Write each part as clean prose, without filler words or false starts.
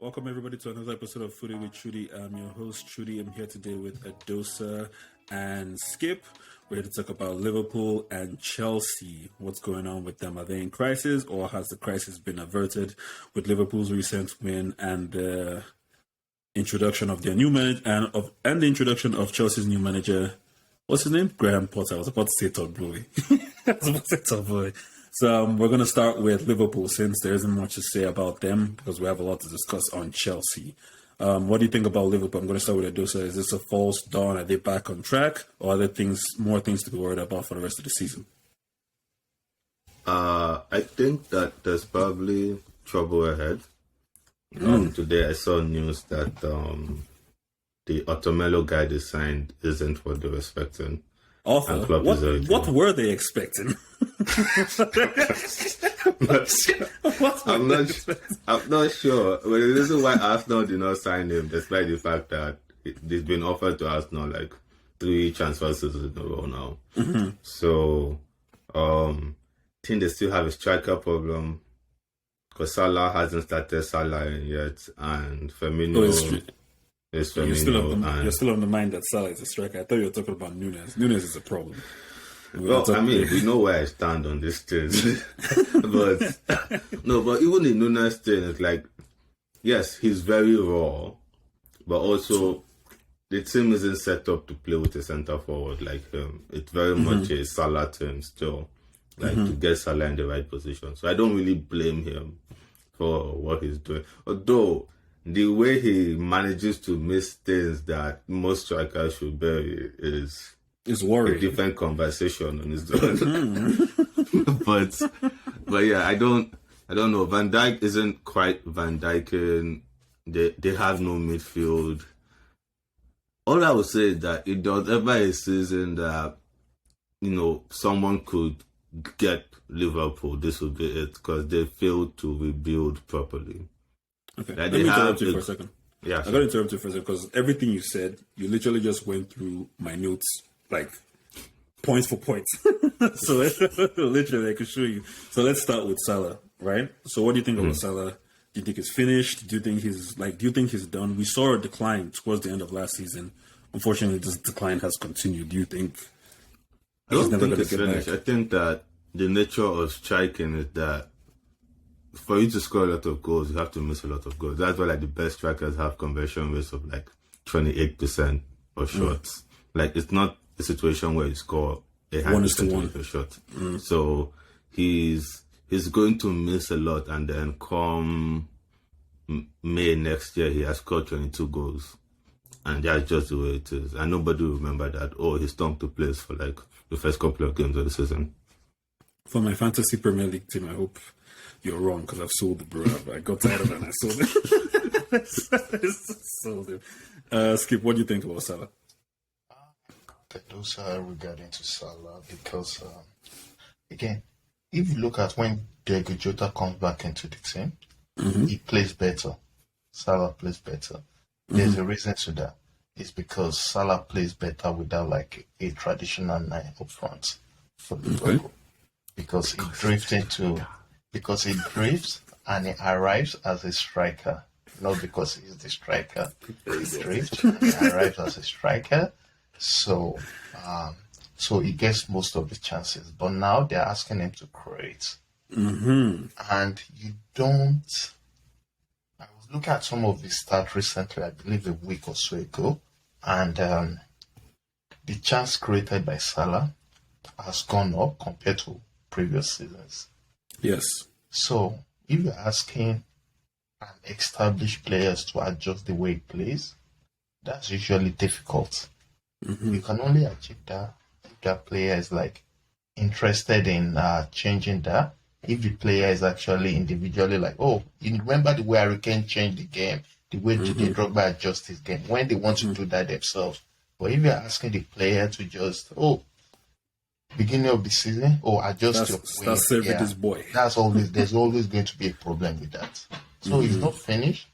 Welcome everybody to another episode of Footy with Trudy. I'm your host Trudy. I'm here today with Adosa and Skip. We're here to talk about Liverpool and Chelsea. What's going on with them? Are they in crisis, or has the crisis been averted with Liverpool's recent win and the introduction of their new manager and the introduction of Chelsea's new manager? What's his name? Graham Potter. I was about to say Todd Bohely. So we're going to start with Liverpool, since there isn't much to say about them because we have a lot to discuss on Chelsea. What do you think about Liverpool? I'm going to start with Adosa. Is this a false dawn? Are they back on track, or are there more things to be worried about for the rest of the season? I think that there's probably trouble ahead. Today I saw news that the Otomelo guy they signed isn't what they were expecting. Awful. What were they expecting? I'm not sure. Well, the reason why Arsenal did not sign him, despite the fact that they've been offered to Arsenal like 3 transfer seasons in a row now. Mm-hmm. So, I think they still have a striker problem because Salah hasn't started Salah yet, and Firmino. You're still on the mind that Salah is a striker. I thought you were talking about Nunes. Nunes is a problem. Well, I mean, we know where I stand on this thing. but even the Nunes thing, it's like, yes, he's very raw, but also the team isn't set up to play with a centre forward like him. It's very much a Salah team still, to get Salah in the right position. So I don't really blame him for what he's doing. Although the way he manages to miss things that most strikers should bury is worrying. A different conversation on his own. but yeah, I don't know. Van Dijk isn't quite Van Dijken. They have no midfield. All I would say is that if there was ever a season that someone could get Liverpool, this would be it, because they failed to rebuild properly. Okay, let me interrupt you for a second. Yeah, I got to interrupt you for a second because everything you said, you literally just went through my notes, like points for points. So literally, I could show you. So let's start with Salah, right? So what do you think about Salah? Do you think it's finished? Do you think he's done? We saw a decline towards the end of last season. Unfortunately, this decline has continued. Do you think I don't think it's finished? Back? I think that the nature of striking is that for you to score a lot of goals, you have to miss a lot of goals. That's why the best strikers have conversion rates of 28% of shots. It's not a situation where you score 100% of a shot. So he's going to miss a lot, and then come May next year, he has scored 22 goals. And that's just the way it is. And nobody will remember that, he stumped the place for the first couple of games of the season. For my fantasy Premier League team, I hope you're wrong, because I've sold the bro. I got tired of it and I sold it. Skip, what do you think about Salah? Those are regarding to Salah because, again, if you look at when Diego Jota comes back into the team, he plays better. Salah plays better. There's a reason to that. It's because Salah plays better without a traditional 9 up front for Liverpool. Because he drifts and he arrives as a striker, not because he's the striker. He drifts and he arrives as a striker, so he gets most of the chances. But now they're asking him to create, and you don't. I was looking at some of his stats recently, I believe a week or so ago, and the chance created by Salah has gone up compared to previous seasons. Yes. So if you're asking an established players to adjust the way he plays, that's usually difficult. You can only achieve that if that player is interested in changing that. If the player is actually individually you remember the way Harry Kane changed the game, the way Didier Drogba adjust his game, when they want to do that themselves. But if you're asking the player to just, beginning of the season, adjust your play. That's serving this boy. There's always going to be a problem with that. So it's not finished.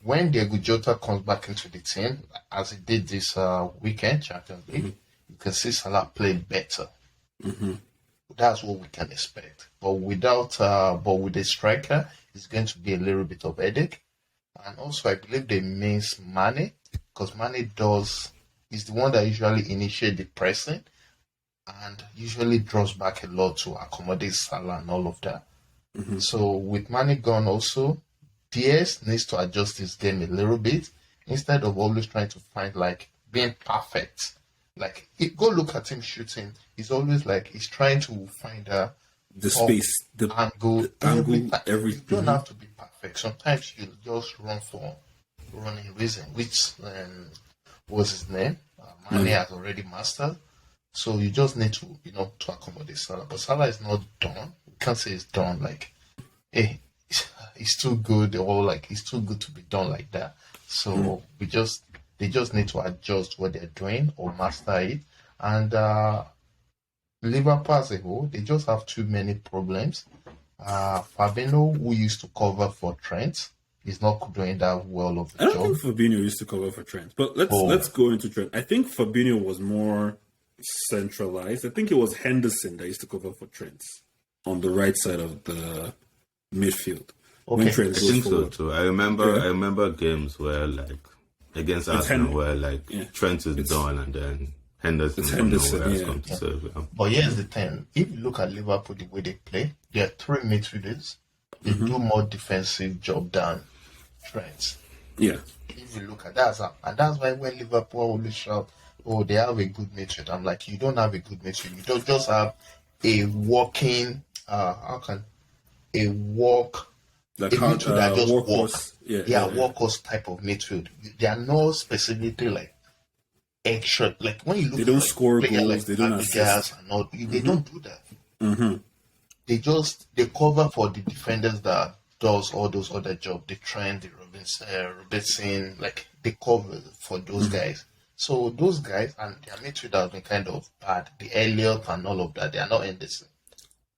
When Diego Jota comes back into the team, as he did this weekend, Champions League, you can see Salah play better. That's what we can expect. But with a striker, it's going to be a little bit of headache. And also, I believe they miss Mane, because Mane is the one that usually initiates the pressing and usually draws back a lot to accommodate Salah and all of that. So with Mane gone also, Diaz needs to adjust his game a little bit instead of always trying to find like being perfect. Like, go look at him shooting. He's always like he's trying to find the space, the angle, everything. You don't have to be perfect. Sometimes you just run for running reason, which was his name. Mane has already mastered. So you just need to, to accommodate Salah. But Salah is not done. We can't say it's done. Like, hey, he's too good, or like he's too good to be done like that. So they just need to adjust what they're doing or master it. And Liverpool as a whole, they just have too many problems. Fabinho, who used to cover for Trent, is not doing that well of a job. I don't think Fabinho used to cover for Trent, but let's go into Trent. I think Fabinho was more centralized. I think it was Henderson that used to cover for Trent on the right side of the midfield. Okay. When Trent I goes think forward. so too. I remember games where like against Arsenal where like Trent is done and then Henderson has come to serve. Yeah. But here's the thing: if you look at Liverpool, the way they play, there are three midfielders. They do more defensive job than Trent. Yeah. If you look at that, and that's why when Liverpool always shout, "Oh, they have a good midfield," I'm like, you don't have a good midfield. You don't just have a walking. Like midfield that just workhorse. walk. Workhorse type of midfield. They are not specifically like extra. Like when you look, they don't at score player goals. like They don't assist. and all, they don't do that. They cover for the defenders that does all those other jobs. The Trent, the Robertson, like they cover for those guys. So those guys and their midfield has been kind of bad. The Elliott and all of that, they are not Henderson.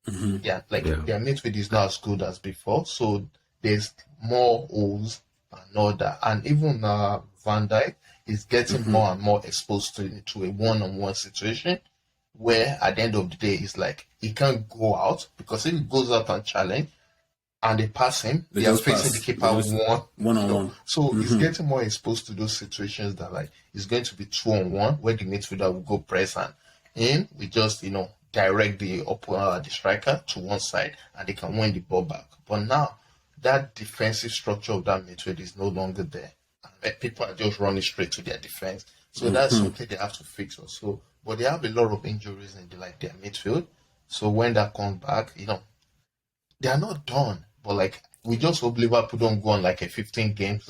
Their midfield is not as good as before. So there's more holes and all that. And even Van Dijk is getting more and more exposed to a one-on-one situation where at the end of the day it's like he can't go out, because if he goes out and challenge and they pass him, they are facing the keeper one-on-one. So he's getting more exposed to those situations that like it's going to be 2-on-1 where the midfielder will go press and we just direct the striker to one side and they can win the ball back. But now that defensive structure of that midfield is no longer there. And people are just running straight to their defense. So that's something they have to fix also. But they have a lot of injuries in their midfield. So when that comes back, they are not done. But like we just hope Liverpool don't go on like a 15 games.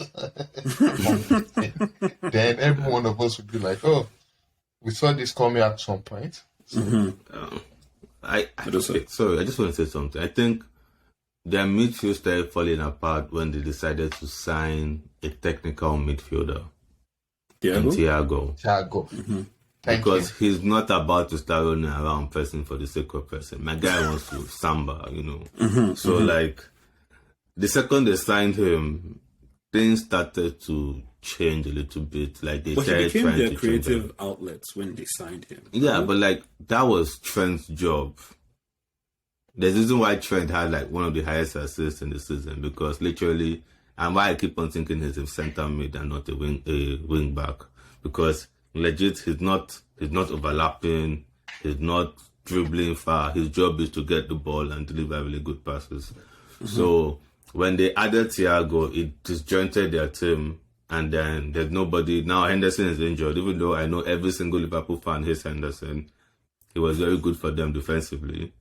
Then every one of us would be like, oh, we saw this coming at some point. So, I just want to say something. I think their midfield started falling apart when they decided to sign a technical midfielder. Thiago. Because he's not about to start running around pressing for the sake of pressing. My guy wants to samba, So like the second they signed him, things started to change a little bit. Like they started became trying their to creative outlets when they signed him. Yeah, but like that was Trent's job. There's a reason why Trent had like one of the highest assists in the season, because literally, and why I keep on thinking he's a center mid and not a wing back, because legit he's not overlapping, he's not dribbling far. His job is to get the ball and deliver really good passes. So when they added Thiago, it disjointed their team. And then there's nobody. Now Henderson is injured, even though I know every single Liverpool fan hates Henderson. He was very good for them defensively.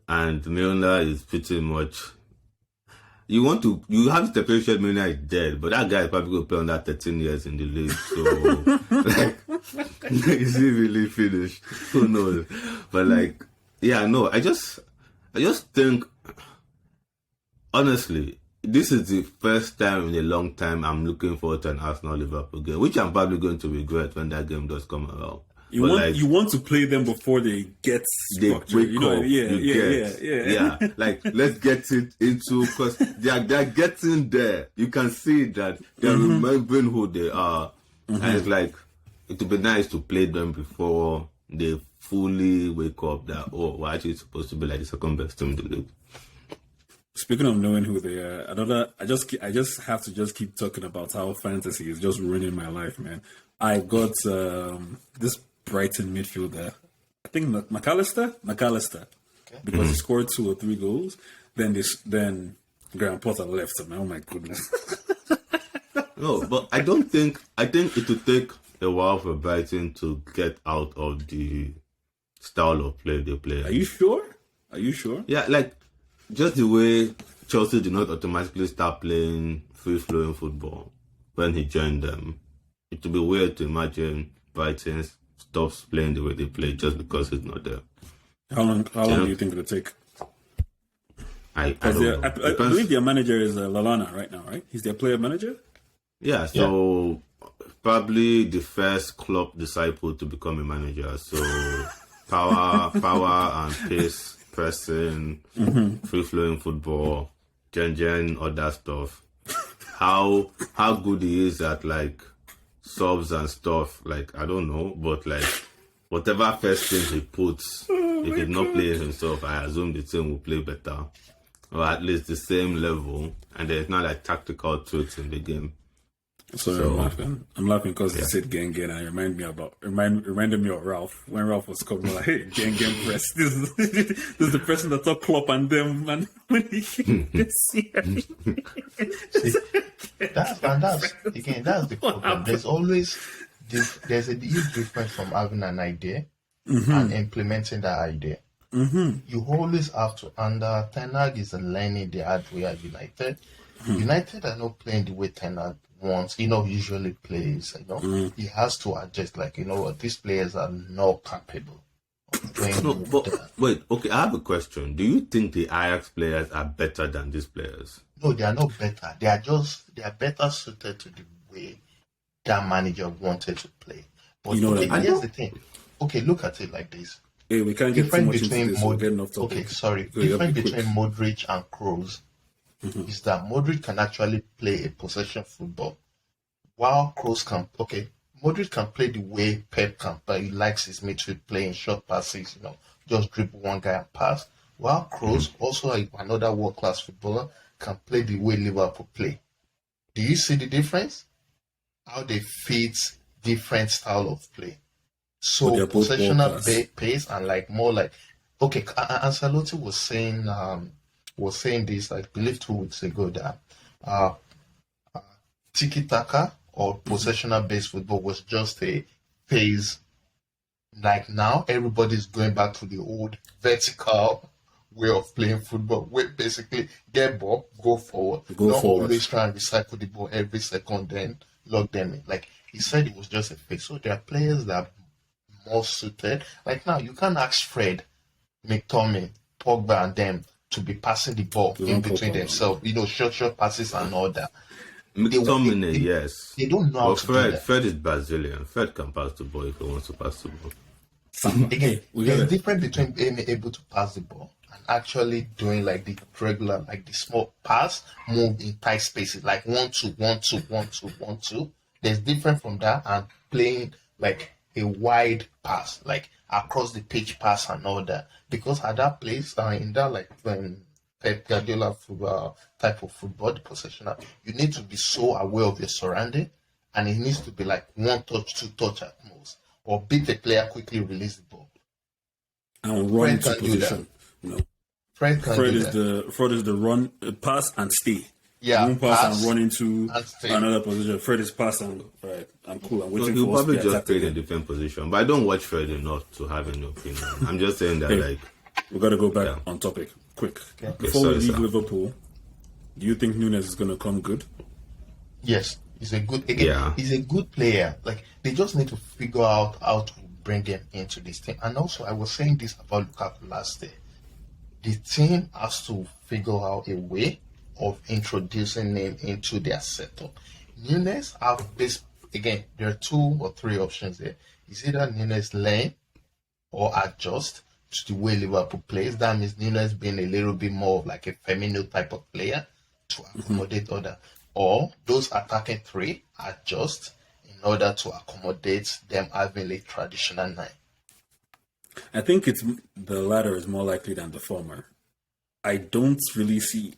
And Milner is pretty much... You have to appreciate Milner is dead, but that guy is probably going to play under 13 years in the league. So, is he really finished? Who knows? But I just think, honestly, this is the first time in a long time I'm looking forward to an Arsenal-Liverpool game, which I'm probably going to regret when that game does come around. You want to play them before they get structured. Yeah. Like, let's get it into, because they're getting there. You can see that they're remembering who they are. And it's like, it would be nice to play them before they fully wake up that, we're actually supposed to be like the second best team in the league. Speaking of knowing who they are, I just have to just keep talking about how fantasy is just ruining my life, man. I got this Brighton midfielder, I think McAllister, because he scored 2 or 3 goals. Then Graham Potter left him. Oh my goodness. No, but I think it will take a while for Brighton to get out of the style of play they play. Are you sure? Yeah, like just the way Chelsea did not automatically start playing free-flowing football when he joined them. It would be weird to imagine Brighton stops playing the way they play just because he's not there. How long do you think it'll take? I don't know. I believe their manager is Lallana right now, right? He's their player manager? Yeah, so probably the first club disciple to become a manager. So power and pace, pressing, free-flowing football, gen, all that stuff. How good he is at like subs and stuff, like I don't know, but like whatever first thing he puts, if he's not playing himself, I assume the team will play better, or at least the same level, and there's not like tactical truths in the game. Sorry, I'm laughing because you said gang, and it reminded me of Ralph. When Ralph was coming, like, hey, gang press. This is the person that took Klopp and them, man. When he this year. That's the problem. There's a huge difference from having an idea and implementing that idea. You always have to, under Ten Hag is learning the hard way at United. United are not playing the way Ten Hag wants, usually plays, he has to adjust, like, these players are not capable of playing. No, but wait, okay, I have a question. Do you think the Ajax players are better than these players? No, they are not better. They are better suited to the way that manager wanted to play. But here's the thing. Okay, look at it like this. Hey, we can't get too much into this. We're getting off topic. Okay, sorry. Difference between Modric and Kroos is that Modric can actually play a possession football, while Kroos can. Okay, Modric can play the way Pep can play. He likes his midfield playing short passes, just dribble one guy and pass. While Kroos, also another world-class footballer, can play the way Liverpool play. Do you see the difference? How they fit different style of play. So possessional pace and like more like, okay, Ancelotti was saying this, I believe 2 weeks ago, that tiki-taka or possessional based football was just a phase. Like now, everybody's going back to the old vertical way of playing football, where basically get ball, go forward. Not always try and recycle the ball every second, then lock them in. Like he said, it was just a phase. So there are players that are more suited. Like now, you can't ask Fred, McTominay, Pogba, and them to be passing the ball in between themselves. Short passes and all that. McTominay, yes. They don't know how to do that. Fred is Brazilian. Fred can pass the ball if he wants to pass the ball. Again, there's a difference between being able to pass the ball and actually doing like the regular, like the small pass, move in tight spaces, like 1-2, 1-2, 1-2, 1-2. There's different from that and playing like a wide pass, like across the pitch pass and all that. Because at that place, in that like when Pep Guardiola type of football, the possessional, you need to be so aware of your surrounding, and it needs to be like 1 touch, 2 touch at most, or beat the player, quickly release the ball and run into position. Fred is the run, pass and stay. Yeah, one pass and run into another position. Fred is pass and right. I'm cool. I'm waiting for. He'll probably just play in a different position, but I don't watch Fred enough to have any opinion. I'm just saying that we got to go back on topic quick. Okay. Before we leave Liverpool, do you think Nunes is going to come good? Yes, he's a good. He's a good player. Like they just need to figure out how to bring him into this team. And also, I was saying this about Lukaku last day. The team has to figure out a way of introducing him into their setup. Nunes have this again. There are 2 or 3 options there. It's either Nunes learn or adjust to the way Liverpool plays. That means Nunes being a little bit more of like a Firmino type of player to accommodate other, or those attacking 3 adjust in order to accommodate them having a traditional 9. I think it's the latter is more likely than the former. I don't really see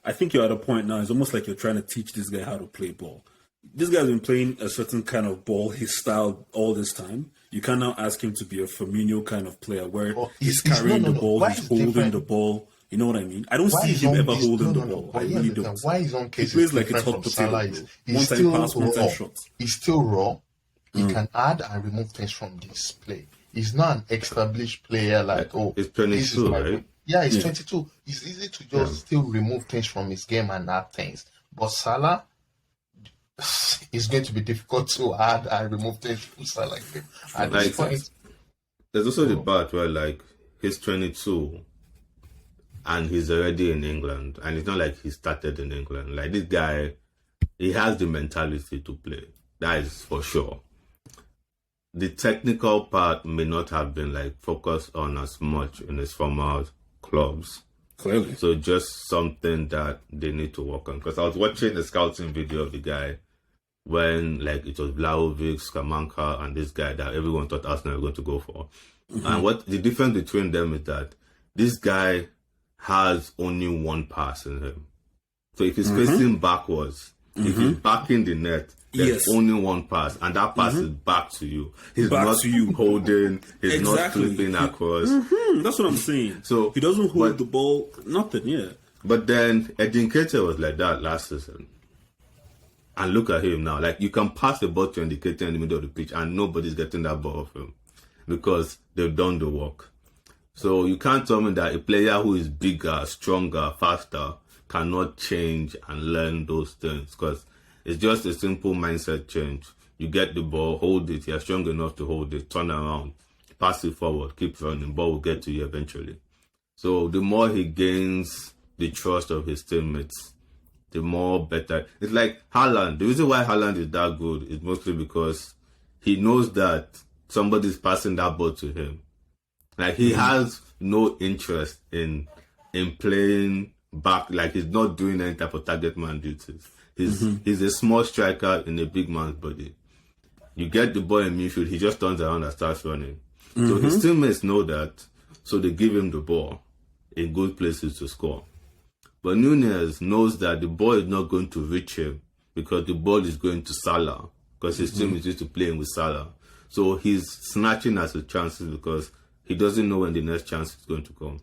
I think you're at a point now. It's almost like you're trying to teach this guy how to play ball. This guy's been playing a certain kind of ball, his style, all this time. You can now ask him to be a Firmino kind of player where he's carrying the ball, he's holding the ball. You know what I mean? I don't see him ever holding the ball. I really don't. Why his own case he plays is like a different top from potato. Salah One time pass, one time shot. He's still raw. He can add and remove things from this play. He's not an established player like, it's 22, right? Yeah, he's 22. It's easy to just still remove things from his game and add things. But Salah, it's going to be difficult to add and remove things from Salah game. At this point, there's also the part where like he's 22 and he's already in England, and it's not like he started in England. Like this guy, he has the mentality to play. That is for sure. The technical part may not have been like focused on as much in his former clubs. Clearly. So just something that they need to work on. Because I was watching the scouting video of the guy when like it was Vlahovic, Skamanka, and this guy that everyone thought Arsenal were going to go for. And what the difference between them is that this guy has only one pass in him. So if he's facing backwards, if he's backing the net, there's only one pass, and that pass is back to you. He's back not to you. Holding, he's not flipping across. That's what I'm saying. So he doesn't hold the ball, nothing, But then Edin Keita was like that last season. And look at him now. Like, you can pass the ball to Keita in the middle of the pitch, and nobody's getting that ball off him because they've done the work. So you can't tell me that a player who is bigger, stronger, faster cannot change and learn those things, because it's just a simple mindset change. You get the ball, hold it, you're strong enough to hold it, turn around, pass it forward, keep running, ball will get to you eventually. So the more he gains the trust of his teammates, the more better. It's like Haaland. The reason why Haaland is that good is mostly because he knows that somebody's passing that ball to him. Like, he has no interest in playing back. Like, he's not doing any type of target man duties. He's a small striker in a big man's body. You get the ball in midfield, he just turns around and starts running. So his teammates know that, so they give him the ball in good places to score. But Nunez knows that the ball is not going to reach him because the ball is going to Salah, because his team is used to playing with Salah. So he's snatching at his chances because he doesn't know when the next chance is going to come.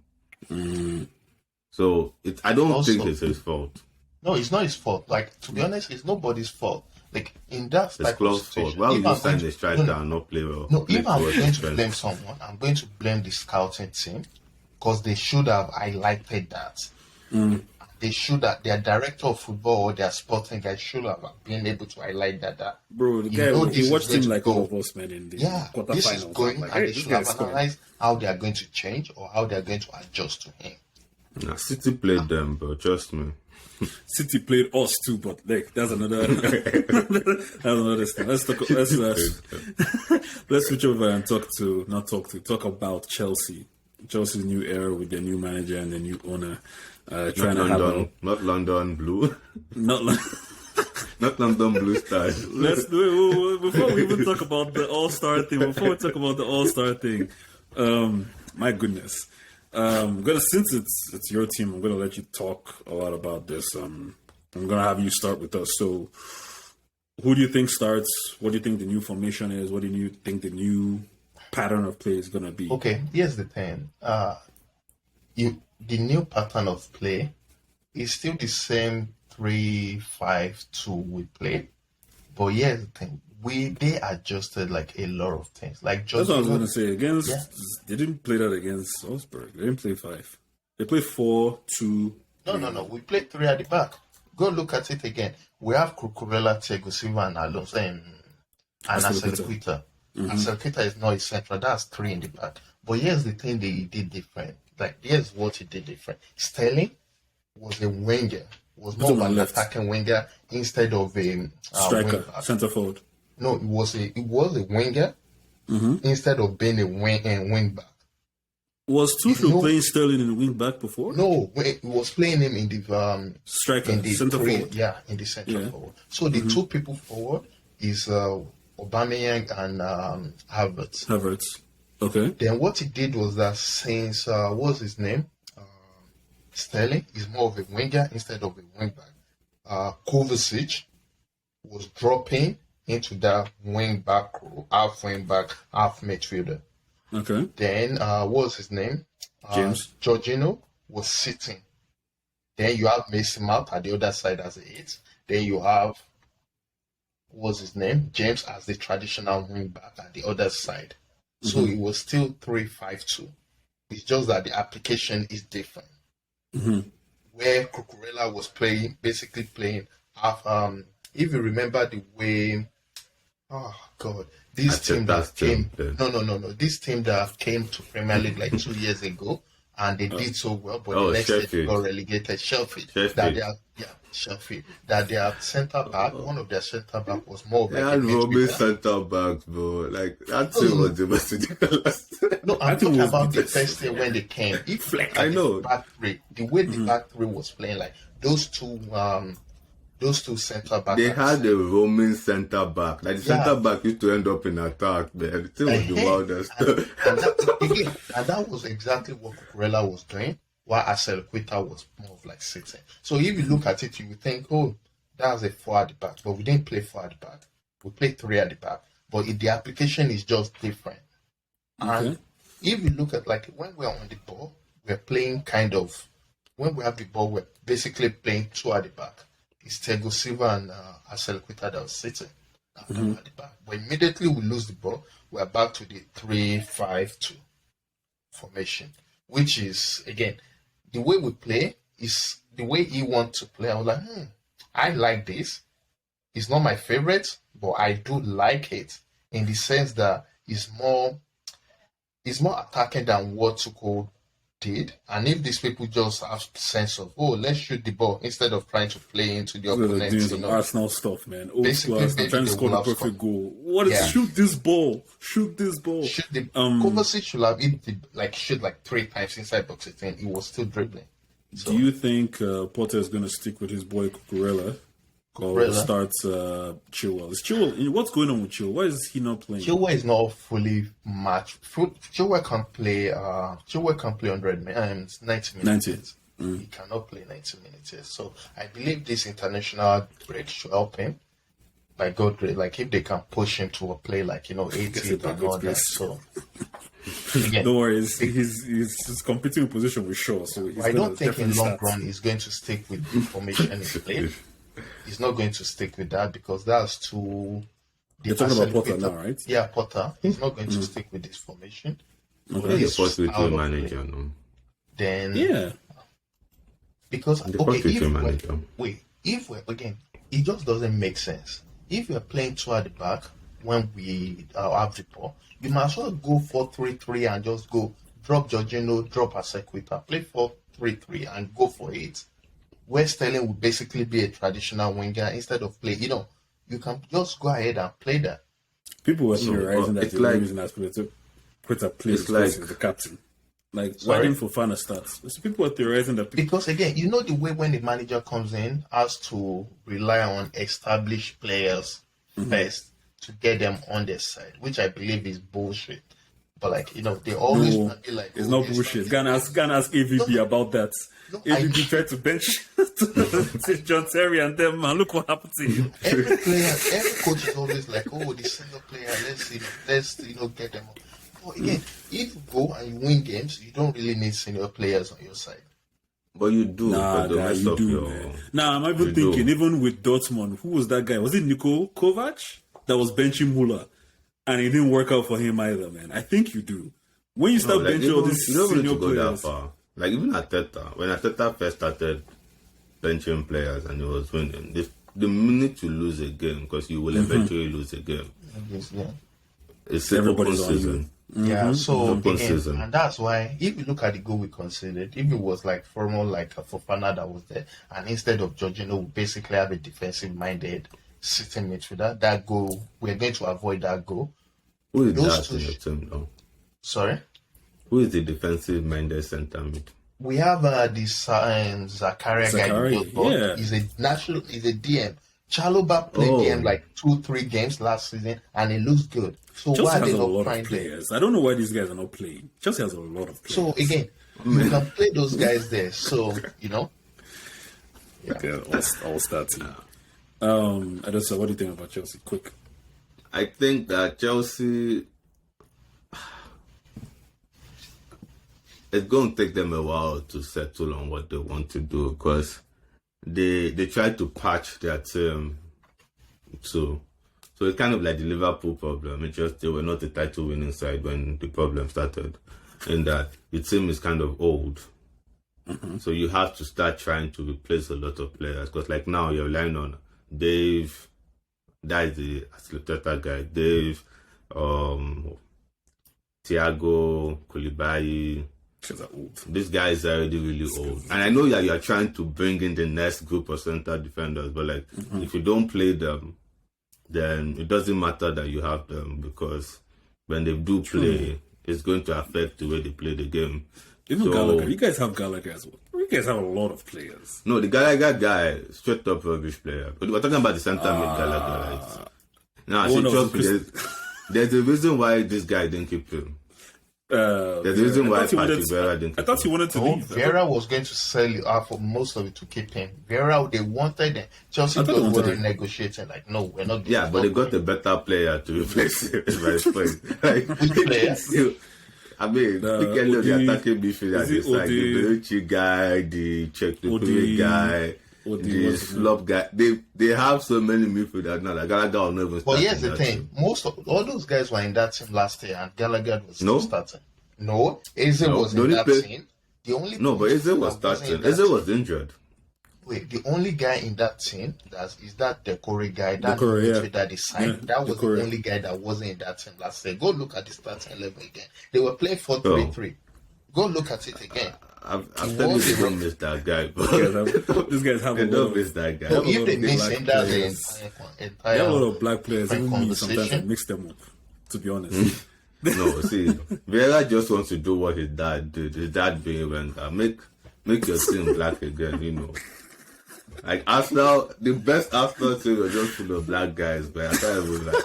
So I don't think it's his fault. No, it's not his fault. Like, to be honest, it's nobody's fault. Like, in that type of situation, why would you sign a striker and not play well? No, if I'm going to blame someone, I'm going to blame the scouting team, because they should have highlighted that. They should have, their director of football or their sporting guy should have been able to highlight that. Bro, the guy, he watched him like all of us, man, in the quarterfinals. This is going, and they should have analyzed how they are going to change or how they are going to adjust to him. City played them, but trust me. City played us too, but like that's another thing. Let's switch over and talk about Chelsea. Chelsea's new era with their new manager and their new owner. Not London Blue. Not London Blue style. Let's do it. Before we even talk about the All-Star thing, my goodness. Since it's your team, I'm gonna let you talk a lot about this. I'm gonna have you start with us. So, who do you think starts? What do you think the new formation is? What do you think the new pattern of play is gonna be? Okay, here's the thing. The new pattern of play is still the same 3-5-2 we played, but here's the thing. They adjusted like a lot of things. Like, that's what I was going to say. They didn't play that against Salzburg. They didn't play 5. They played 4-2. No. We played 3 at the back. Go look at it again. We have Cucurella, Thiago Silva, and Alonso and Aspilicueta. Aspilicueta is not central. That's 3 in the back. But here's the thing they did different. Like, here's what he did different. Sterling was a winger. Was more of an attacking winger instead of a striker, center forward. No, it was a winger instead of being a wing back. Was Tuchel playing Sterling in the wing back before? No, it was playing him in the striker, in the center forward. Yeah, in the center forward. So the 2 people forward is Aubameyang and Havertz. Okay. Then what he did was that since what's his name? Sterling is more of a winger instead of a wing back. Kovacic was dropping into that wing back role, half wing back, half midfielder. Okay. Then what was his name? James. Jorginho was sitting. Then you have Mason Mount at the other side as a 8. Then you have, what was his name? James as the traditional wing back at the other side. So it was still 3-5-2. It's just that the application is different. Where Cucurella was basically playing half. If you remember the way, this team that came. No. This team that came to Premier League like 2 years ago, and they did so well, but the next year they got relegated. Sheffield. Sheffield. That their centre back, one of their centre back was more of like a Robin centre backs, bro. Like that team was the most ridiculous. No, I'm talking about the first year when they came. If I know back three, the way the back three was playing, like those two centre backs. They had a roaming centre back. Like the centre back used to end up in attack, man. The thing was the wildest. And that was exactly what Cucurella was doing, while Aselquita was more of like sitting. So if you look at it, you would think, that's a 4 at the back. But we didn't play 4 at the back. We played 3 at the back. But the application is just different. And if you look at like when we're on the ball, we're playing when we have the ball, we're basically playing 2 at the back. It's Thiago Silva and Aselquita that was sitting at the back. But immediately we lose the ball, we're back to the 3-5-2 formation, which is, again, the way we play is the way he wants to play. I was like, I like this. It's not my favorite, but I do like it in the sense that it's more attacking than what Tuchel did. And if these people just have sense of, let's shoot the ball instead of trying to play into the opponent. Doing some Arsenal stuff, man. Old school Basically, Arsenal, trying to score the perfect goal. What is shoot this ball? Shoot this ball. Kovacic should have shoot like 3 times inside box 18. He was still dribbling. So, do you think Potter is going to stick with his boy Cucurella? Or starts Chilwell? Is Chilwell? What's going on with Chilwell? Why is he not playing? Chilwell is not fully matched. Chilwell can play. Chilwell can play 90 minutes. He cannot play 90 minutes. So I believe this international break should help him. By God, like if they can push him to a play like 80 and all that. So again, don't worry, he's competing in position with Shaw. So I don't think in long run he's going to stick with the formation he played. He's not going to stick with that because that's too. You're talking about Potter now, right? Yeah, Potter. He's not going to stick with this formation. He's supposed to be a manager, no? Then because if we're again, it just doesn't make sense. If we're playing 2 at the back when we have the ball, you might as well go 4-3-3 and just go drop Jorginho, drop Asequita, play 4-3-3 and go for it. Where Sterling would basically be a traditional winger instead of play. You can just go ahead and play that. People were theorizing that the only reason Aspilicueta plays is the captain. Like, why didn't Fofana start? So people were theorizing that. Because again, the way when the manager comes in, has to rely on established players first to get them on their side, which I believe is bullshit. But they always be like, it's not bullshit. Gonna ask AVB about that. AVB tried to bench John Terry and them, man. Look what happened to you. Every coach is always like, the single player, let's get them up. But again, if you go and you win games, you don't really need senior players on your side. But you do. You do, man. I'm even thinking, even with Dortmund, who was that guy? Was it Niko Kovac that was benching Muller? And it didn't work out for him either, man. I think you do. When you start benching all these senior players. Like even Arteta, when Arteta first started benching players and he was winning, the minute you lose a game, because you will eventually lose a game. It's everybody's open season. Yeah, so again, and that's why if you look at the goal we conceded, if it was like formal like a Fofana that was there, and instead of Jorginho, we basically have a defensive-minded sitting midfielder, that goal we're going to avoid that goal. Who is that in your team now? Sorry. Who is the defensive-minded centre mid? We have this Zakaria guy. He's a DM. Chalobah played DM like 2-3 games last season, and it looks good. So Chelsea why has they a not lot trying of players. I don't know why these guys are not playing. Chelsea has a lot of players. So again, You can play those guys there. So, Yeah. Okay, All Star team. Adosa, what do you think about Chelsea? Quick. I think that Chelsea, it's going to take them a while to settle on what they want to do because they tried to patch their team. So it's kind of like the Liverpool problem. It's just they were not a title winning side when the problem started. In that the team is kind of old. So you have to start trying to replace a lot of players. Because like now you're relying on Dave, that is the Atletico guy, Dave, Thiago, Koulibaly. These guys are already really old. And I know that you're trying to bring in the next group of center defenders, but like if you don't play them, then it doesn't matter that you have them because when they do play, it's going to affect the way they play the game. Even Gallagher, you guys have Gallagher as well. You guys have a lot of players. No, the Gallagher guy, straight up rubbish player. But we're talking about the center mid Gallagher, right? Now, there's a reason why this guy didn't keep him. There's a reason why Patrick Vieira didn't keep him. I thought he wanted to leave. Vieira was going to sell you out for most of it to keep him. Vieira, they wanted him. Chelsea were negotiating, like, no, we're not doing Yeah, but they got a better player to replace him, is my point. Like, which player? I mean, look at the attacking midfielder, the Belucci guy, the Czech Republic guy, the Slop guy. They have so many midfielders now. Like Gallagher will never start. But here's the thing: all those guys were in that team last year, and Gallagher was still starting. No, Eze was in that team. But Eze was starting. Eze was injured. Wait, the only guy in that team is that Decore guy, that that they signed. That was the only guy that wasn't in that team last year. Go look at the starting 11 again. They were playing 4-3-3. Go look at it again. I'm telling you, they don't miss that guy. These guys have they don't miss that guy. But if they miss him, that's the entire. They have a lot of black players. Even me, sometimes I mix them up. To be honest. No, see, Vieira just wants to do what his dad did. His dad being Wenger. Make your team black again. You know. Like Arsenal, the best Arsenal team were just full of black guys, but I can't even like.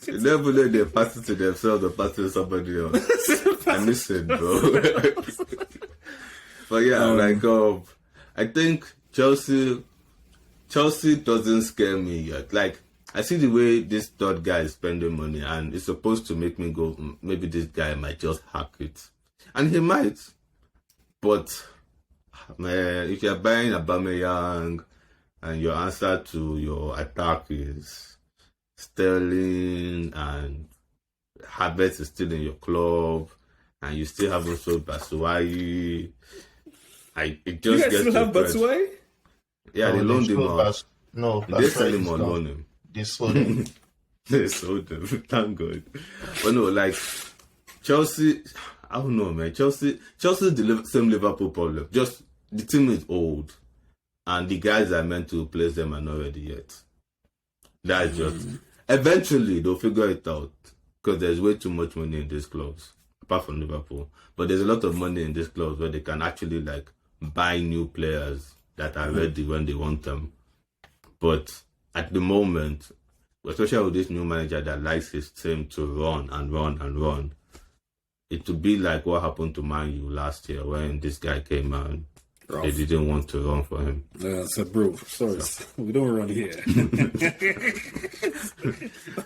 You never know they pass it to themselves or pass it to somebody else. I miss it, bro. But yeah, I think Chelsea doesn't scare me yet. Like I see the way this third guy is spending money, and it's supposed to make me go, maybe this guy might just hack it, and he might, but. Man, if you're buying Aubameyang and your answer to your attack is Sterling and Havertz is still in your club and you still haven't sold Batshuayi, it just gets still have Batshuayi? Yeah, they loaned him out. No, they sell him or loan him. They sold him. They sold him. Thank God. But no, like Chelsea, I don't know, man. Chelsea the same Liverpool problem. Just the team is old, and the guys that are meant to replace them are not ready yet. That's just eventually they'll figure it out because there's way too much money in these clubs, apart from Liverpool. But there's a lot of money in these clubs where they can actually like buy new players that are ready when they want them. But at the moment, especially with this new manager that likes his team to run and run and run, it would be like what happened to Man U last year when this guy came out. They didn't want to run for him. Yeah, so bro, sorry, we don't run here.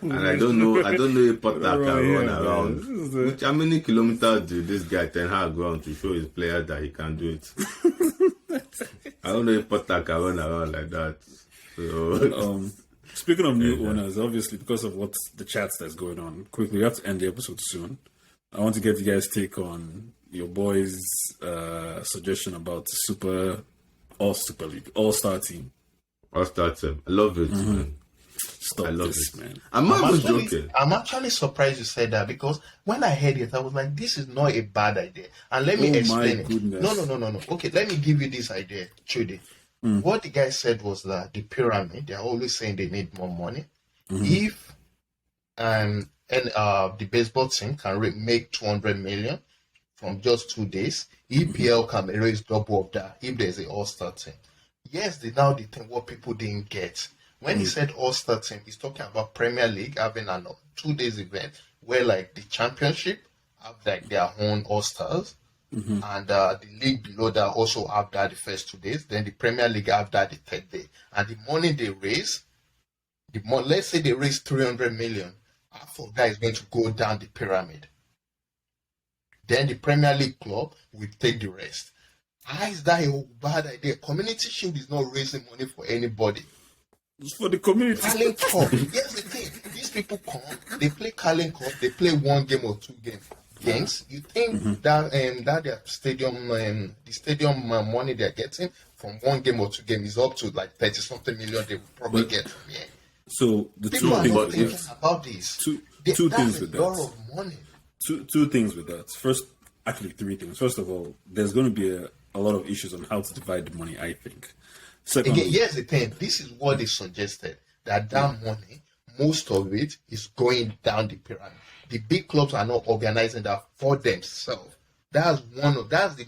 And I don't know if Potter can run around. How many kilometers did this guy Ten Hag run to show his players that he can do it? I don't know if Potter can run around like that. So, speaking of new owners, obviously because of what the chats that's going on, quickly we have to end the episode soon. I want to get you guys' take on your boys' suggestion about Super League, All-Star team. All-Star team. I love it, man. I love this, man. I'm not even joking. I'm actually surprised you said that because when I heard it, I was like, this is not a bad idea. And let me explain it. No. Okay, let me give you this idea, Trudy. What the guy said was that the pyramid, they're always saying they need more money. If the baseball team can make 200 million from just 2 days, EPL can raise double of that if there's an all-star team. Yes, the thing what people didn't get. When he said all-star team, he's talking about Premier League having a 2 days event where like the championship have like their own all-stars and the league below that also have that the first 2 days. Then the Premier League have that the third day. And the money they raise, let's say they raise 300 million, half of that is going to go down the pyramid. Then the Premier League club will take the rest. How is that a bad idea? Community Shield is not raising money for anybody. It's for the community. Carling Cup. Here's the thing. These people come, they play Carling Cup, they play 1 game or 2 games. You think that their stadium, the stadium money they're getting from 1 game or 2 games is up to like 30-something million they will probably get from here. So the People two are things not with thinking that. about this. Two things with That's a lot that. of money. Two things with that. First, actually 3 things. First of all, there's going to be a lot of issues on how to divide the money, I think. Secondly, Again, here's the thing. This is what they suggested, that money, most of it is going down the pyramid. The big clubs are not organizing that for themselves. That's one of the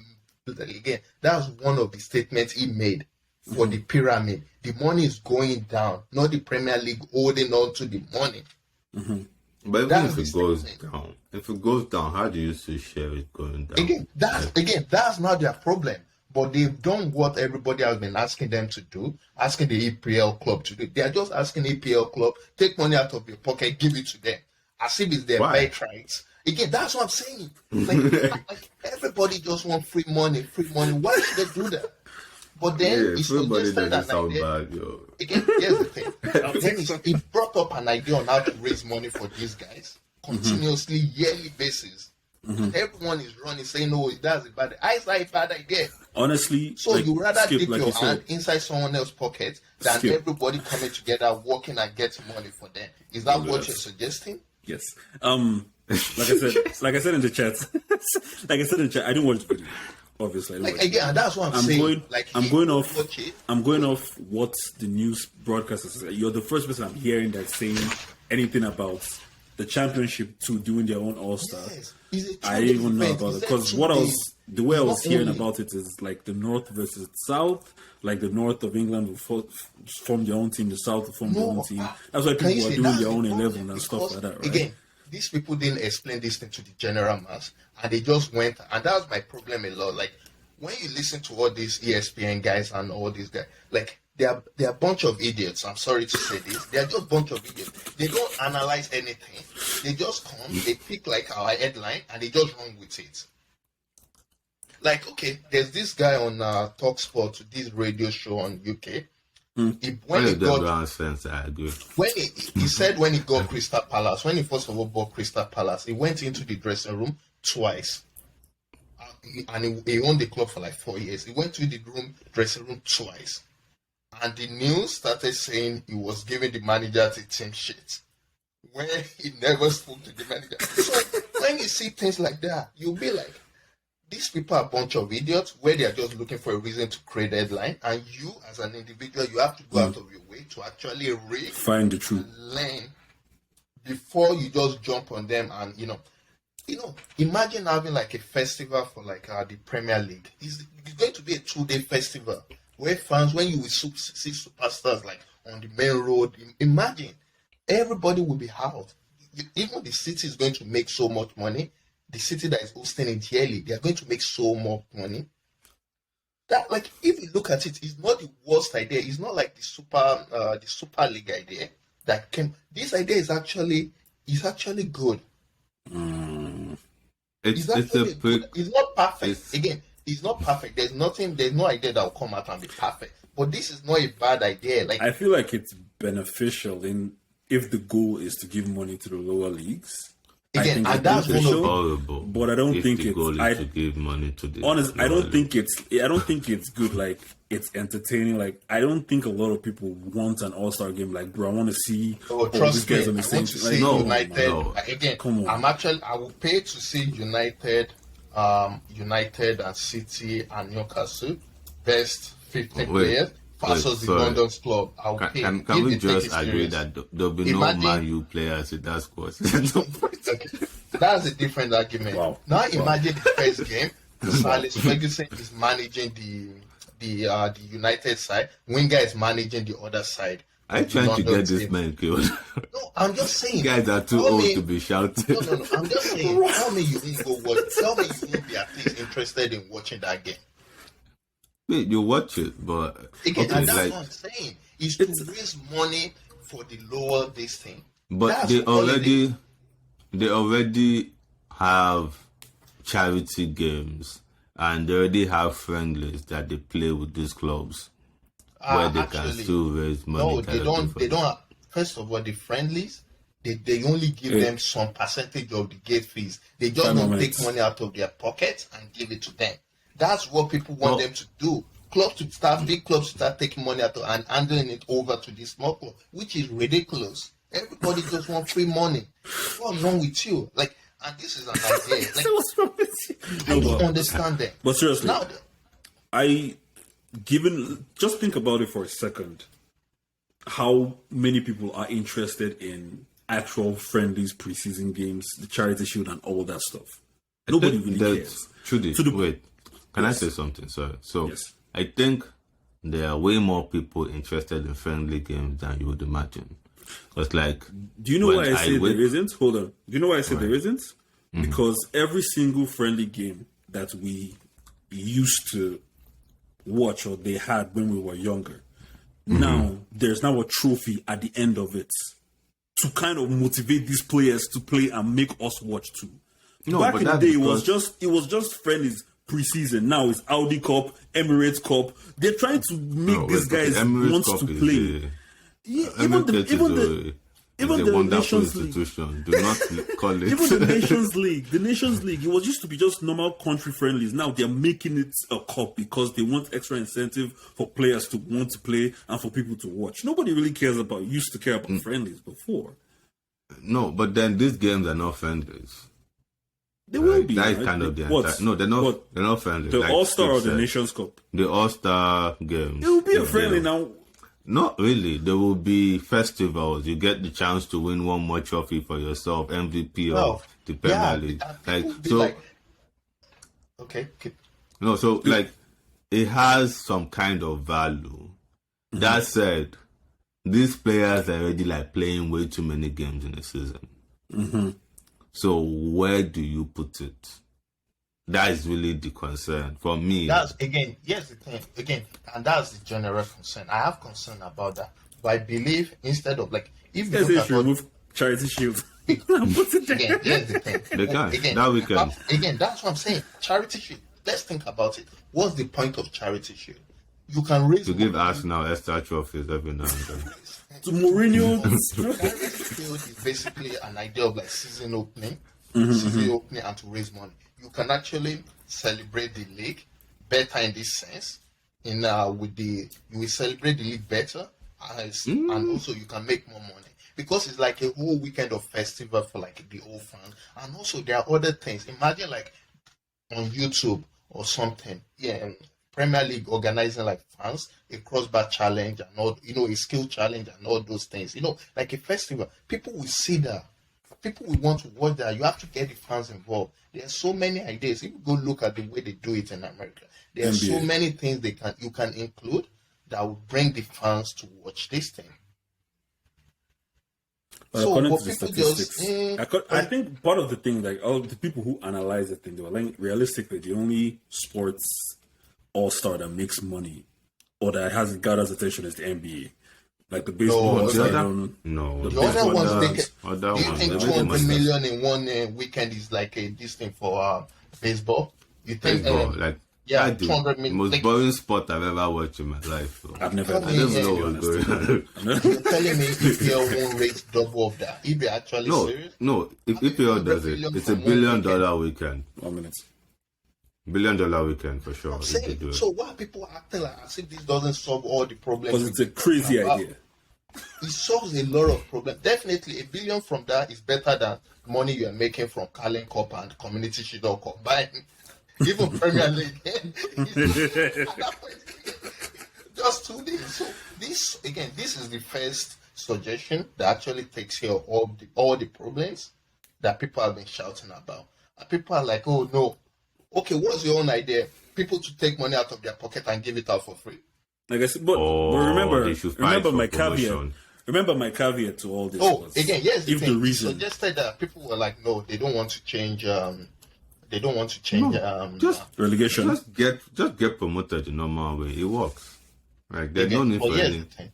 statements he made for the pyramid. The money is going down, not the Premier League holding on to the money. But even That's if it goes down, how do you still share it going down? That's not their problem. But they've done what everybody has been asking them to do, asking the EPL club to do. They are just asking EPL club, take money out of your pocket, give it to them. As if it's their birthright. Again, that's what I'm saying. Like everybody just want free money. Why should they do that? But then it's suggested an idea. Again, here's the thing. Then he brought up an idea on how to raise money for these guys continuously, yearly basis. Everyone is running, saying, "No, that's a bad idea." It's not a bad idea. honestly, So you rather dip your hand said, inside someone else's pocket than everybody coming together, working and getting money for them. Is that what you're suggesting? Yes. Like I said in the chat, I didn't watch the video. Obviously, Again, that's what I'm saying. I'm going off what the news broadcasters say. You're the first person I'm hearing that's saying anything about the championship to doing their own All-Star. Yes. I didn't even know about it because the way I was hearing about it is like the North versus South. Like the North of England will form their own team, the South will form their own team. That's why people are doing their own 11 and stuff like that, right? Again, these people didn't explain this thing to the general mass, and they just went, and that's my problem a lot. Like, when you listen to all these ESPN guys and all these guys, like, they're a bunch of idiots. I'm sorry to say this. They're just a bunch of idiots. They don't analyze anything. They just come, they pick, like, our headline, and they just run with it. Like, okay, there's this guy on TalkSport, this radio show on UK. When he said when he got Crystal Palace, when he first of all bought Crystal Palace, he went into the dressing room twice. And he owned the club for like 4 years. He went to the dressing room twice. And the news started saying he was giving the manager the team shit. When he never spoke to the manager. So when you see things like that, you'll be like, these people are a bunch of idiots where they are just looking for a reason to create a headline, and you as an individual, you have to go out of your way to actually read, find the truth, learn before you just jump on them. And imagine having like a festival for like the Premier League. It's going to be a 2-day festival where fans, when you will see superstars like on the main road, imagine everybody will be out. Even the city is going to make so much money. The city that is hosting it yearly, they are going to make so much money. That, like, if you look at it, it's not the worst idea. It's not like the Super League idea that came. This idea is actually good. It's not perfect. Again, it's not perfect. There's no idea that will come out and be perfect. But this is not a bad idea. Like, I feel like it's beneficial if the goal is to give money to the lower leagues. Again, and that's horrible. But I don't think the goal is to give money to the. Honestly, I don't think it's good. Like, it's entertaining. Like, I don't think a lot of people want an All-Star game. Like, bro, I want to see all these guys on the same team. Like, United. Again, come on. I will pay to see United and City and Newcastle best 15 players. Versus the London club. Can we just agree that there'll be no Man U players in that squad? Okay. That's a different argument. Wow. Now imagine the first game. Alex Ferguson is managing the United side. Wenger is managing the other side. I'm trying to get this man killed. No, I'm just saying. Guys are too old to be shouting. No. I'm just saying. Tell me you didn't go watch. Tell me you won't be at least interested in watching that game. Wait, you watch it, but Again, okay, and that's like, what I'm saying. Is to raise money for the lower this thing. but That's they already have charity games and they already have friendlies that they play with these clubs where they can still raise money. No, they don't. They don't. First of all, the friendlies, they only give them some percentage of the gate fees. They just don't take money out of their pockets and give it to them. That's what people want them to do. Big clubs to start taking money out and handing it over to the small club, which is ridiculous. Everybody just wants free money. What's wrong with you? Like, and this is an idea. Like, what's wrong with you? I don't understand them. But seriously, just think about it for a second. How many people are interested in actual friendlies, preseason games, the Charity Shield, and all that stuff? Nobody really cares. Wait, can I say something? Sorry. So I think there are way more people interested in friendly games than you would imagine. It's like, do you know why I say there isn't? Hold on. Do you know why I say there isn't? Because every single friendly game that we used to watch or they had when we were younger, now there's now a trophy at the end of it to kind of motivate these players to play and make us watch too. Back in the day, it was just friendlies preseason. Now it's Audi Cup, Emirates Cup. They're trying to make these guys want to play. Even the Nations institution. Do not call it. Even the Nations League, it was used to be just normal country friendlies. Now they're making it a cup because they want extra incentive for players to want to play and for people to watch. Nobody really used to care about friendlies before. No, but then these games are not friendlies. They will be. That is kind of the entire. No, they're not. They're not friendly. The All Star or the Nations Cup. The All Star games. It will be a friendly now. Not really. There will be festivals. You get the chance to win one more trophy for yourself, MVP of the Premier League. Like it has some kind of value. That said, these players are already like playing way too many games in a season. So where do you put it? That is really the concern for me. Here's the thing. And that's the general concern. I have concern about that. But I believe instead of if you remove Charity Shield. Here's the thing. They can. That we can. Again, that's what I'm saying. Charity Shield. Let's think about it. What's the point of Charity Shield? You can raise to give Arsenal extra trophies every now and then. To Mourinho. Charity Shield is basically an idea of season opening and to raise money. You can actually celebrate the league better in this sense. You will celebrate the league better, and also you can make more money because it's like a whole weekend of festival for the old fans. And also there are other things. Imagine on YouTube or something, Premier League organizing fans, a crossbar challenge and all, a skill challenge and all those things. Like a festival, people will see that. People will want to watch that. You have to get the fans involved. There are so many ideas. If you go look at the way they do it in America, there are so many things you can include that will bring the fans to watch this thing. According to the statistics, I think part of the thing, all the people who analyze the thing, they were realistically, the only sports all-star that makes money or that has gathers attention is the NBA. Like the baseball. The other ones, do you think 200 million in one weekend is this thing for baseball? You think baseball, 200 million. Most boring sport I've ever watched in my life. So. I've never. I don't know what's going on. You're telling me EPL won't raise double of that? If you're actually serious? No. If EPL does it, it's $1 billion weekend. 1 minute. $1 billion weekend for sure. So why are people acting as if this doesn't solve all the problems? Because it's a crazy idea. It solves a lot of problems. Definitely, $1 billion from that is better than money you are making from Carling Cup and Community Shield combined. Even Premier League. Just 2 days. So this is the first suggestion that actually takes care of all the problems that people have been shouting about. And people are like, oh no. Okay, what's your own idea? People to take money out of their pocket and give it out for free. Like I said, but remember my caveat. Remember my caveat to all this. Again, yes. If the reason suggested that people were like, no, they don't want to change. They don't want to change. Just relegation. Just get promoted the normal way. It works. Like there's no need for anything.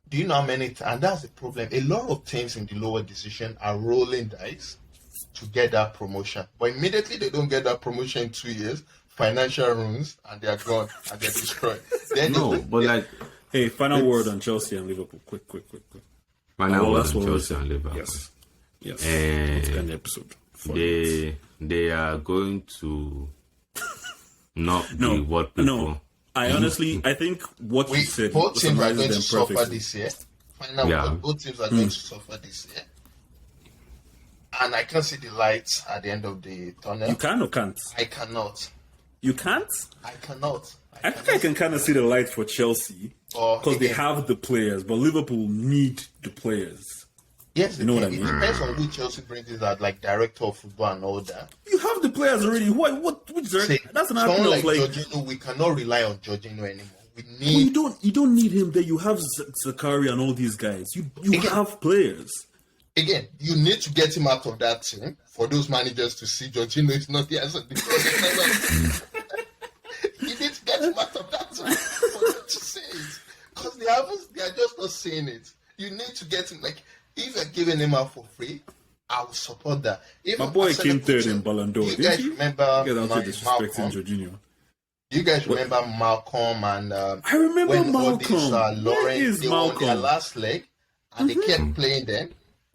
Do you know how many? And that's the problem. A lot of teams in the lower division are rolling dice to get that promotion, but immediately they don't get that promotion in 2 years. Financial ruins, and they are gone and they're destroyed. Hey, final word on Chelsea and Liverpool. Quick. Final word on Chelsea and Liverpool. Yes. Let's end the episode. They are going to not be what people. No, I think what you said. Both teams are going to suffer this year. Both teams are going to suffer this year. And I can't see the lights at the end of the tunnel. You can or can't? I cannot. You can't? I cannot. I think I can kind of see the light for Chelsea because they have the players, but Liverpool need the players. Yes, you know what I mean. It depends on who Chelsea brings in as like director of football and all that. You have the players already. Which director? That's an someone like Jorginho. We cannot rely on Jorginho anymore. We need. You don't need him there. You have Zakaria and all these guys. You have players. Again, you need to get him out of that team for those managers to see Jorginho is not the answer. You need to get him out of that team for them to see it. Because they are just not seeing it. You need to get him, like, if you're giving him out for free, I will support that. My boy came third in Ballon d'Or. You guys remember Malcolm? You guys remember Malcolm and I remember when Malcolm. All these, Lauren, they won their last leg and they kept playing them.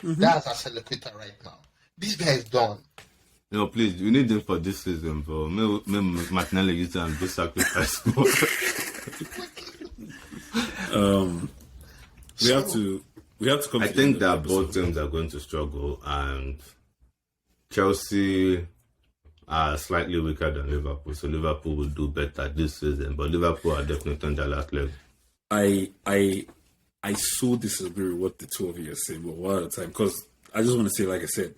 That's a celebrator right now. This guy is done. No, please, we need him for this season, bro. Me Martinelli used to do sacrifice. We have to come. I think that both teams are going to struggle, and Chelsea are slightly weaker than Liverpool, so Liverpool will do better this season. But Liverpool are definitely on their last leg. I so disagree with what the two of you are saying, but one at a time, because I just want to say, like I said,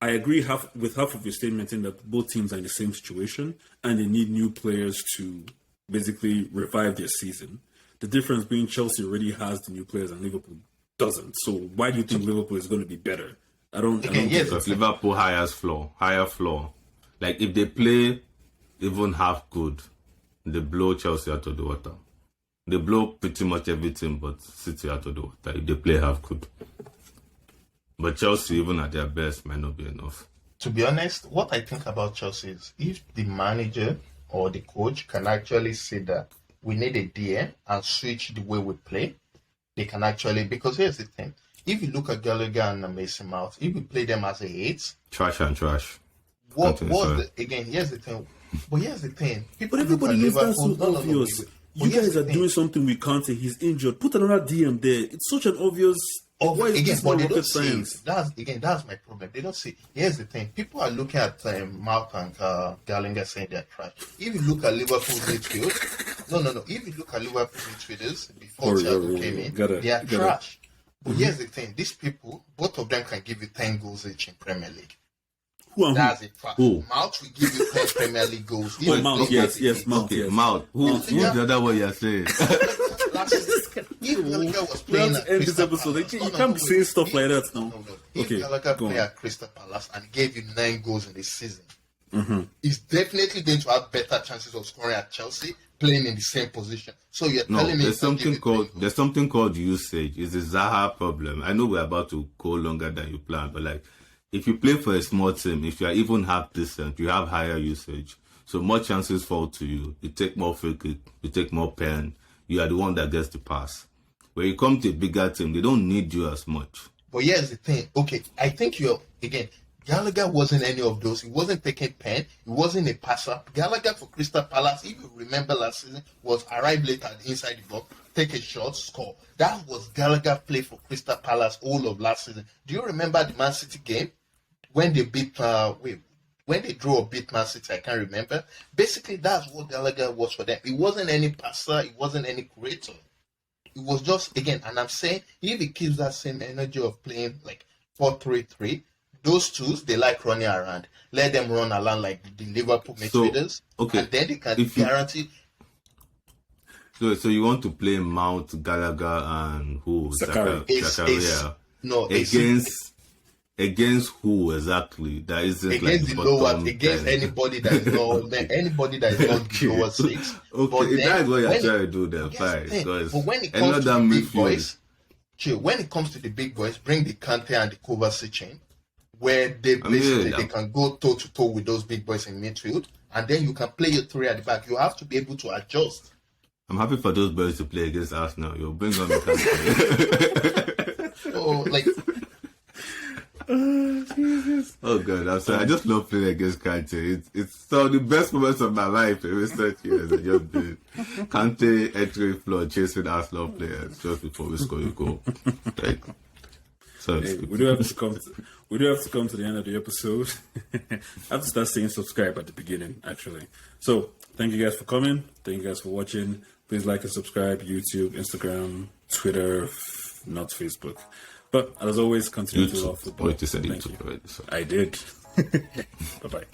I agree with half of your statement in that both teams are in the same situation and they need new players to basically revive their season. The difference being Chelsea already has the new players and Liverpool doesn't. So why do you think Liverpool is going to be better? I don't because Liverpool higher floor. Like if they play even half good, they blow Chelsea out of the water. They blow pretty much everything but City out of the water if they play half good. But Chelsea, even at their best, might not be enough. To be honest, what I think about Chelsea is if the manager or the coach can actually say that we need a DM and switch the way we play, they can actually, because here's the thing. If you look at Gallagher and Mason Mount, if you play them as a 8, trash. Here's the thing. But here's the thing. But everybody knows that's so obvious. You guys are doing something we can't say. He's injured. Put another DM there. It's such an obvious. Why is this not rocket science? That's my problem. They don't see. Here's the thing. People are looking at Mount and Gallagher saying they're trash. If you look at Liverpool midfield, no. If you look at Liverpool midfielders before Thiago came in, they are trash. But here's the thing. These people, both of them can give you 10 goals each in Premier League. That's it. Mount will give you 10 Premier League goals. Mount, yes, Mount. Okay, Mount. Who's the other one you're saying? If Gallagher was playing at this episode, you can't be saying stuff like that now. If Gallagher played at Crystal Palace and gave you 9 goals in this season, he's definitely going to have better chances of scoring at Chelsea playing in the same position. So you're telling me there's something called usage. It's a Zaha problem. I know we're about to go longer than you planned, but like if you play for a small team, if you are even half decent, you have higher usage. So more chances fall to you. You take more free kick, you take more pen. You are the one that gets the pass. When you come to a bigger team, they don't need you as much. But here's the thing. Okay, I think Gallagher wasn't any of those. He wasn't taking pen. He wasn't a passer. Gallagher for Crystal Palace, if you remember last season, was arrive late at inside the box, take a shot, score. That was Gallagher play for Crystal Palace all of last season. Do you remember the Man City game when they beat when they drew or beat Man City? I can't remember. Basically, that's what Gallagher was for them. He wasn't any passer. He wasn't any creator. It was just, again, and I'm saying, if he keeps that same energy of playing like 4-3-3, those twos, they like running around. Let them run around like the Liverpool midfielders. Okay. And then they can guarantee. So you want to play Mount, Gallagher, and who? Zakaria. Against who exactly? That isn't against like the lower, against anybody that is not anybody that is not the lower six. Okay, if that's what you're trying to do, then fine. But when it comes to the big boys, when it comes to the big boys, bring the Kante and the Kovacic in, where they they can go toe to toe with those big boys in midfield, and then you can play your three at the back. You have to be able to adjust. I'm happy for those boys to play against Arsenal. You'll bring on the Kante. So like. Oh, Jesus. Oh God, I'm sorry. I just love playing against Kante. It's some of the best moments of my life in recent years. I just did Kante entering floor, chasing Arsenal players just before we score a goal. Like, so we do have to come to the end of the episode. I have to start saying subscribe at the beginning, actually. So thank you guys for coming. Thank you guys for watching. Please like and subscribe. YouTube, Instagram, Twitter, not Facebook. But as always, continue to love football. Thank you. I did. Bye-bye.